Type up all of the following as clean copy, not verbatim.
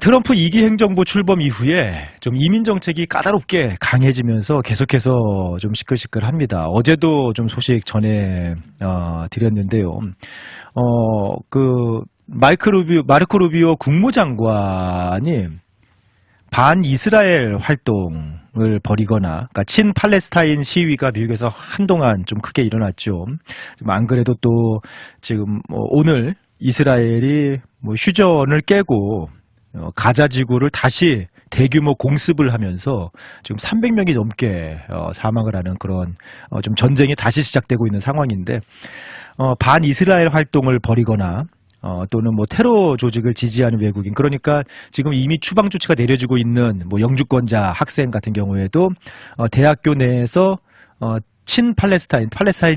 트럼프 2기 행정부 출범 이후에 좀 이민 정책이 까다롭게 강해지면서 계속해서 좀 시끌시끌합니다. 어제도 좀 소식 전해 드렸는데요. 마르코 루비오 국무장관이 반 이스라엘 활동을 벌이거나, 그러니까 친 팔레스타인 시위가 미국에서 한동안 좀 크게 일어났죠. 안 그래도 또 지금 오늘 이스라엘이 휴전을 깨고 가자 지구를 다시 대규모 공습을 하면서 지금 300명이 넘게 사망을 하는 그런 좀 전쟁이 다시 시작되고 있는 상황인데, 반 이스라엘 활동을 벌이거나 또는 테러 조직을 지지하는 외국인, 그러니까 지금 이미 추방 조치가 내려지고 있는 영주권자 학생 같은 경우에도 대학교 내에서 친 팔레스타인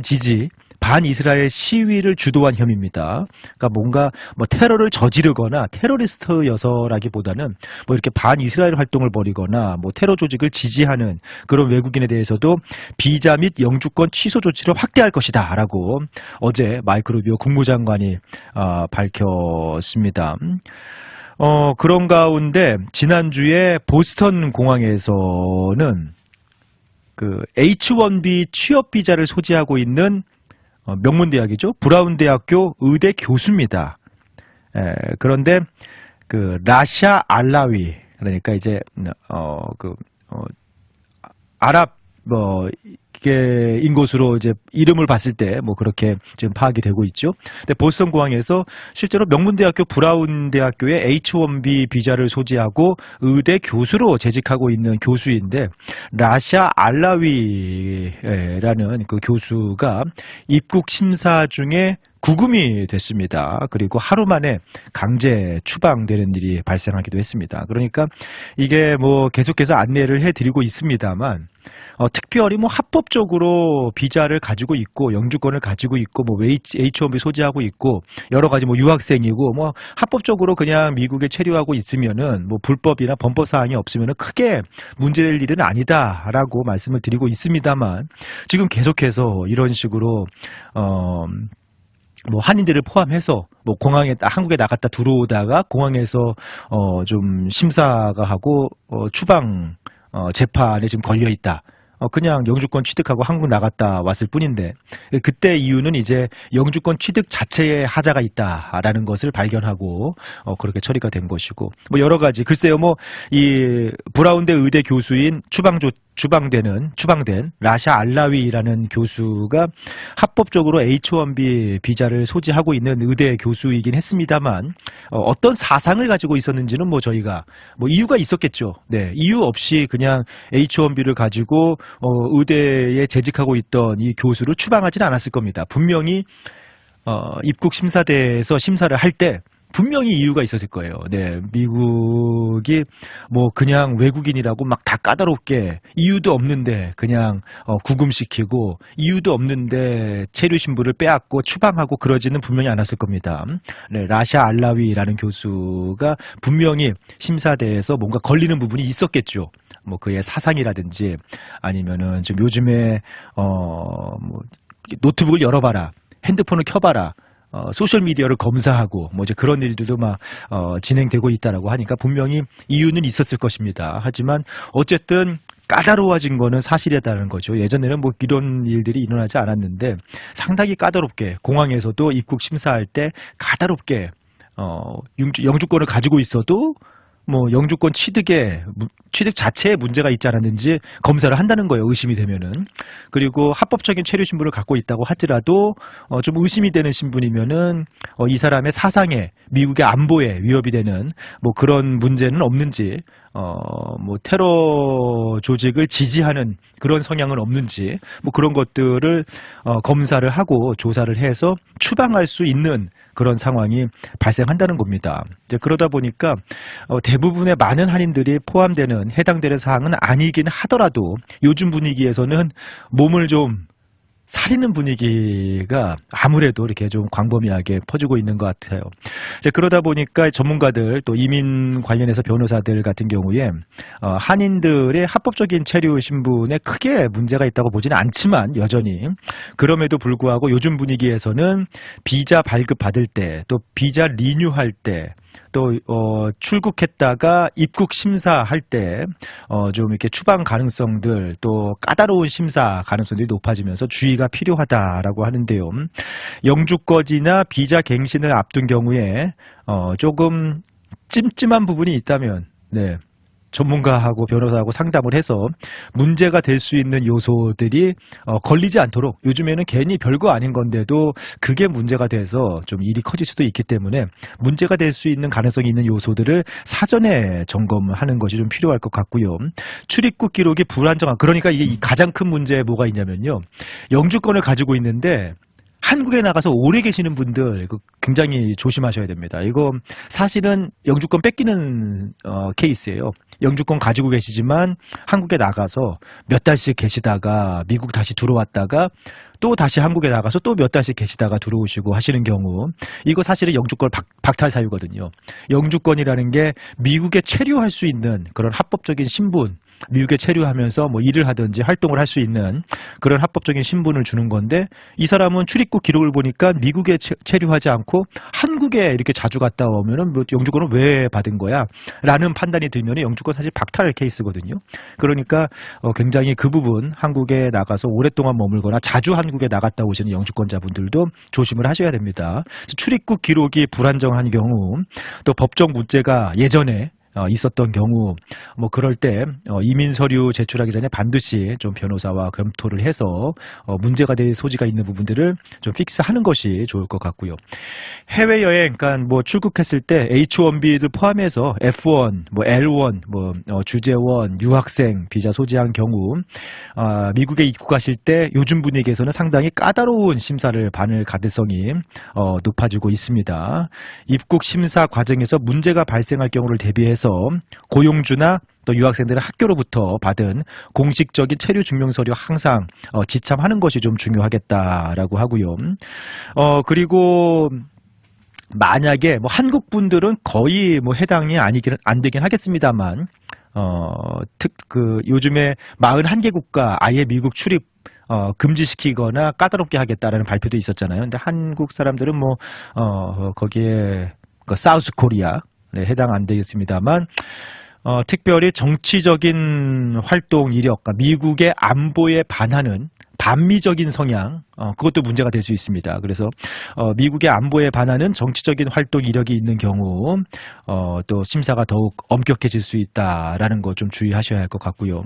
지지 반 이스라엘 시위를 주도한 혐의입니다. 그러니까 뭔가 테러를 저지르거나 테러리스트여서라기보다는 이렇게 반 이스라엘 활동을 벌이거나 테러 조직을 지지하는 그런 외국인에 대해서도 비자 및 영주권 취소 조치를 확대할 것이다라고 어제 마이크 루비오 국무장관이 밝혔습니다. 그런 가운데 지난주에 보스턴 공항에서는 그 H-1B 취업 비자를 소지하고 있는 명문대학이죠. 브라운 대학교 의대 교수입니다. 그런데 그 라샤 알라위, 그러니까 이제 아랍 인 것으로 이제 이름을 봤을 때 그렇게 지금 파악이 되고 있죠. 근데 보스턴 공항에서 실제로 명문대학교 브라운 대학교의 H-1B 비자를 소지하고 의대 교수로 재직하고 있는 교수인데, 라샤 알라위라는 그 교수가 입국 심사 중에 구금이 됐습니다. 그리고 하루 만에 강제 추방되는 일이 발생하기도 했습니다. 그러니까 이게 계속해서 안내를 해드리고 있습니다만, 특별히 합법적으로 비자를 가지고 있고 영주권을 가지고 있고 H-1B 소지하고 있고 여러 가지 유학생이고 합법적으로 그냥 미국에 체류하고 있으면은 불법이나 범법 사항이 없으면은 크게 문제될 일은 아니다라고 말씀을 드리고 있습니다만, 지금 계속해서 이런 식으로 한인들을 포함해서 공항에 한국에 나갔다 들어오다가 공항에서 좀 심사가 하고 추방 재판에 지금 걸려 있다. 그냥 영주권 취득하고 한국 나갔다 왔을 뿐인데, 그때 이유는 이제 영주권 취득 자체에 하자가 있다라는 것을 발견하고 그렇게 처리가 된 것이고, 여러 가지, 글쎄요, 이 브라운대 의대 교수인 추방된 라샤 알라위라는 교수가 합법적으로 H-1B 비자를 소지하고 있는 의대 교수이긴 했습니다만, 어떤 사상을 가지고 있었는지는 저희가 이유가 있었겠죠. 네, 이유 없이 그냥 H-1B를 가지고 의대에 재직하고 있던 이 교수를 추방하지는 않았을 겁니다. 분명히 입국 심사대에서 심사를 할 때 분명히 이유가 있었을 거예요. 네, 미국이 그냥 외국인이라고 다 까다롭게 이유도 없는데 그냥 구금시키고 이유도 없는데 체류 신분을 빼앗고 추방하고 그러지는 분명히 않았을 겁니다. 네, 라샤 알라위라는 교수가 분명히 심사대에서 뭔가 걸리는 부분이 있었겠죠. 그의 사상이라든지 아니면은 좀 요즘에 노트북을 열어봐라, 핸드폰을 켜봐라, 소셜 미디어를 검사하고 이제 그런 일들도 진행되고 있다라고 하니까 분명히 이유는 있었을 것입니다. 하지만 어쨌든 까다로워진 거는 사실이다라는 거죠. 예전에는 이런 일들이 일어나지 않았는데 상당히 까다롭게 공항에서도 입국 심사할 때 까다롭게 영주권을 가지고 있어도 영주권 취득 자체에 문제가 있지 않았는지 검사를 한다는 거예요. 의심이 되면은. 그리고 합법적인 체류 신분을 갖고 있다고 하더라도 좀 의심이 되는 신분이면은 이 사람의 사상에, 미국의 안보에 위협이 되는 그런 문제는 없는지, 테러 조직을 지지하는 그런 성향은 없는지 그런 것들을 검사를 하고 조사를 해서 추방할 수 있는 그런 상황이 발생한다는 겁니다. 이제 그러다 보니까 대부분의 많은 한인들이 해당되는 사항은 아니긴 하더라도 요즘 분위기에서는 몸을 좀 살리는 분위기가 아무래도 이렇게 좀 광범위하게 퍼지고 있는 것 같아요. 이제 그러다 보니까 전문가들 또 이민 관련해서 변호사들 같은 경우에 한인들의 합법적인 체류 신분에 크게 문제가 있다고 보지는 않지만 여전히 그럼에도 불구하고 요즘 분위기에서는 비자 발급 받을 때 또 비자 리뉴할 때 또 출국했다가 입국 심사할 때 좀 이렇게 추방 가능성들 또 까다로운 심사 가능성들이 높아지면서 주의가 필요하다라고 하는데요. 영주권이나 비자 갱신을 앞둔 경우에 조금 찜찜한 부분이 있다면 전문가하고 변호사하고 상담을 해서 문제가 될 수 있는 요소들이 걸리지 않도록, 요즘에는 괜히 별거 아닌 건데도 그게 문제가 돼서 좀 일이 커질 수도 있기 때문에 문제가 될 수 있는 가능성이 있는 요소들을 사전에 점검하는 것이 좀 필요할 것 같고요. 출입국 기록이 불안정한, 그러니까 이게 가장 큰 문제에 뭐가 있냐면요. 영주권을 가지고 있는데 한국에 나가서 오래 계시는 분들 굉장히 조심하셔야 됩니다. 이거 사실은 영주권 뺏기는 케이스예요. 영주권 가지고 계시지만 한국에 나가서 몇 달씩 계시다가 미국 다시 들어왔다가 또 다시 한국에 나가서 또 몇 달씩 계시다가 들어오시고 하시는 경우, 이거 사실은 영주권 박탈 사유거든요. 영주권이라는 게 미국에 체류할 수 있는 그런 합법적인 신분, 미국에 체류하면서 뭐 일을 하든지 활동을 할 수 있는 그런 합법적인 신분을 주는 건데, 이 사람은 출입국 기록을 보니까 미국에 체류하지 않고 한국에 이렇게 자주 갔다 오면은 뭐 영주권을 왜 받은 거야? 라는 판단이 들면 영주권 사실 박탈 케이스거든요. 그러니까 굉장히 그 부분, 한국에 나가서 오랫동안 머물거나 자주 한국에 나갔다 오시는 영주권자분들도 조심을 하셔야 됩니다. 출입국 기록이 불안정한 경우, 또 법적 문제가 예전에 있었던 경우, 뭐 그럴 때 이민 서류 제출하기 전에 반드시 좀 변호사와 검토를 해서 문제가 될 소지가 있는 부분들을 좀 픽스하는 것이 좋을 것 같고요. 해외 여행, 그러니까 뭐 출국했을 때 H1B를 포함해서 F1, 뭐 L1, 뭐 주재원, 유학생 비자 소지한 경우 미국에 입국하실 때 요즘 분위기에서는 상당히 까다로운 심사를 받을 가능성이 높아지고 있습니다. 입국 심사 과정에서 문제가 발생할 경우를 대비해서 고용주나 또 유학생들은 학교로부터 받은 공식적인 체류 증명 서류 항상 지참하는 것이 좀 중요하겠다라고 하고요. 그리고 만약에 뭐 한국 분들은 거의 뭐 해당이 안 되긴 하겠습니다만, 요즘에 41개 국가 아예 미국 출입 금지시키거나 까다롭게 하겠다라는 발표도 있었잖아요. 근데 한국 사람들은 뭐 거기에 사우스 코리아 해당 안 되겠습니다만, 특별히 정치적인 활동 이력, 미국의 안보에 반하는 반미적인 성향, 그것도 문제가 될 수 있습니다. 그래서 미국의 안보에 반하는 정치적인 활동 이력이 있는 경우 또 심사가 더욱 엄격해질 수 있다라는 거 좀 주의하셔야 할 것 같고요.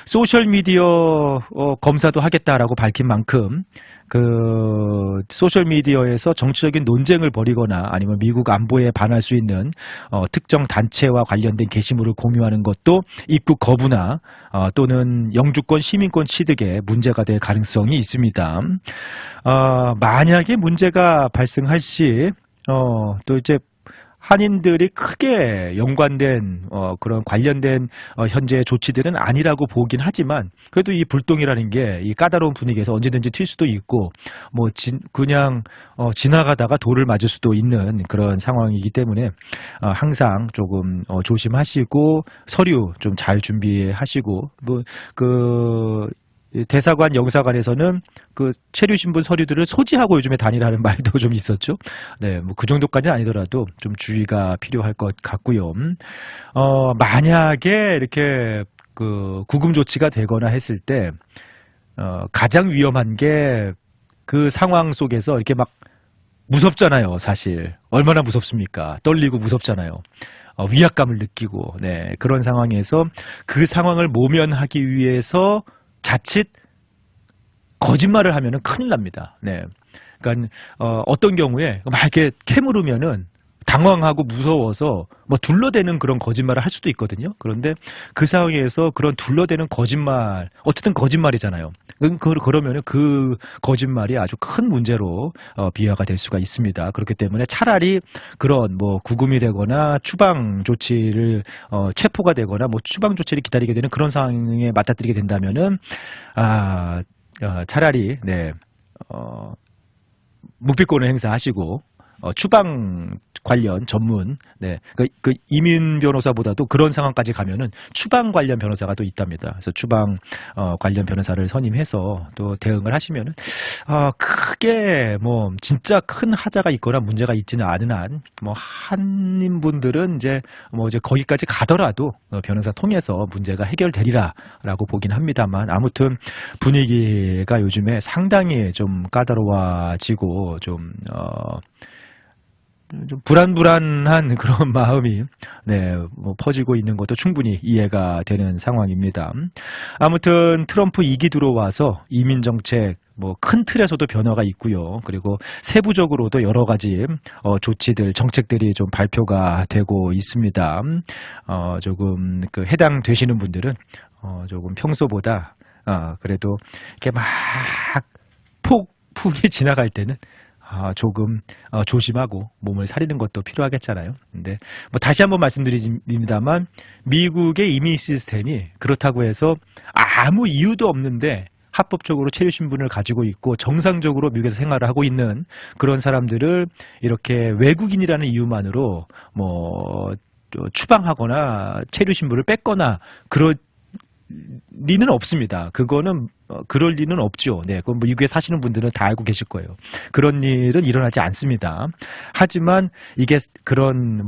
소셜 미디어 검사도 하겠다라고 밝힌 만큼 그 소셜 미디어에서 정치적인 논쟁을 벌이거나 아니면 미국 안보에 반할 수 있는 특정 단체와 관련된 게시물을 공유하는 것도 입국 거부나 또는 영주권 시민권 취득에 문제가 될 가능성이 있습니다. 만약에 문제가 발생할 시 또 이제 한인들이 크게 연관된 그런 관련된 현재 조치들은 아니라고 보긴 하지만, 그래도 이 불똥이라는 게 이 까다로운 분위기에서 언제든지 튈 수도 있고 뭐 그냥 지나가다가 돌을 맞을 수도 있는 그런 상황이기 때문에 항상 조금 조심하시고 서류 좀 잘 준비하시고, 뭐 대사관, 영사관에서는 그 체류 신분 서류들을 소지하고 요즘에 다니라는 말도 좀 있었죠. 네, 뭐 그 정도까지는 아니더라도 좀 주의가 필요할 것 같고요. 만약에 이렇게 그 구금 조치가 되거나 했을 때 가장 위험한 게 그 상황 속에서 이렇게 막 무섭잖아요, 사실. 얼마나 무섭습니까? 떨리고 무섭잖아요. 위압감을 느끼고, 그런 상황에서 그 상황을 모면하기 위해서 자칫 거짓말을 하면은 큰일 납니다. 그러니까 어떤 경우에 막 이렇게 캐물으면은 당황하고 무서워서 뭐 둘러대는 그런 거짓말을 할 수도 있거든요. 그런데 그 상황에서 그런 둘러대는 거짓말, 어쨌든 거짓말이잖아요. 그러면은 그 거짓말이 아주 큰 문제로 비화가 될 수가 있습니다. 그렇기 때문에 차라리 그런 뭐 구금이 되거나 추방 조치를 체포가 되거나 뭐 추방 조치를 기다리게 되는 그런 상황에 맞닥뜨리게 된다면은 차라리 묵비권을 행사하시고 추방 관련 전문 그 이민 변호사보다도 그런 상황까지 가면은 추방 관련 변호사가 또 있답니다. 그래서 추방 관련 변호사를 선임해서 또 대응을 하시면은 크게 뭐 진짜 큰 하자가 있거나 문제가 있지는 않은 한 뭐 한인분들은 이제 거기까지 가더라도 변호사 통해서 문제가 해결되리라라고 보긴 합니다만, 아무튼 분위기가 요즘에 상당히 좀 까다로워지고 좀 불안불안한 그런 마음이 퍼지고 있는 것도 충분히 이해가 되는 상황입니다. 아무튼 트럼프 2기 들어와서 이민 정책 큰 틀에서도 변화가 있고요. 그리고 세부적으로도 여러 가지 조치들, 정책들이 좀 발표가 되고 있습니다. 조금 해당되시는 분들은 조금 평소보다 그래도 이렇게 막 폭풍이 지나갈 때는 조금 조심하고 몸을 사리는 것도 필요하겠잖아요. 근데 다시 한번 말씀드립니다만, 미국의 이민 시스템이 그렇다고 해서 아무 이유도 없는데 합법적으로 체류 신분을 가지고 있고 정상적으로 미국에서 생활을 하고 있는 그런 사람들을 이렇게 외국인이라는 이유만으로 추방하거나 체류 신분을 뺏거나 그럴 리는 없습니다. 그거는 그럴 리는 없죠. 그건 미국에 사시는 분들은 다 알고 계실 거예요. 그런 일은 일어나지 않습니다. 하지만 이게 그런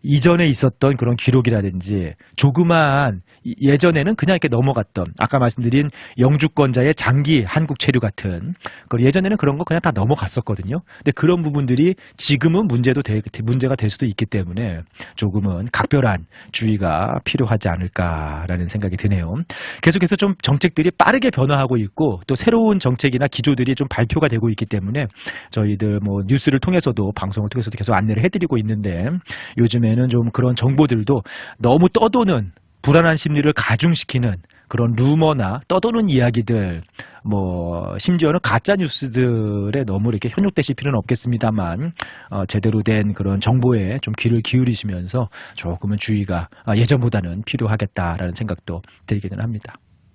이전에 있었던 그런 기록이라든지 조그마한 예전에는 그냥 이렇게 넘어갔던, 아까 말씀드린 영주권자의 장기 한국 체류 같은 예전에는 그런 거 그냥 다 넘어갔었거든요. 근데 그런 부분들이 지금은 문제가 될 수도 있기 때문에 조금은 각별한 주의가 필요하지 않을까라는 생각이 드네요. 계속해서 좀 정책들이 빠르게 변화하고 있고 또 새로운 정책이나 기조들이 좀 발표가 되고 있기 때문에 저희들 뉴스를 통해서도 방송을 통해서도 계속 안내를 해드리고 있는데, 요즘에는 좀 그런 정보들도 너무 떠도는 불안한 심리를 가중시키는 그런 루머나 떠도는 이야기들, 심지어는 가짜 뉴스들에 너무 이렇게 현혹되실 필요는 없겠습니다만, 제대로 된 그런 정보에 좀 귀를 기울이시면서 조금은 주의가 예전보다는 필요하겠다라는 생각도 들기는 합니다.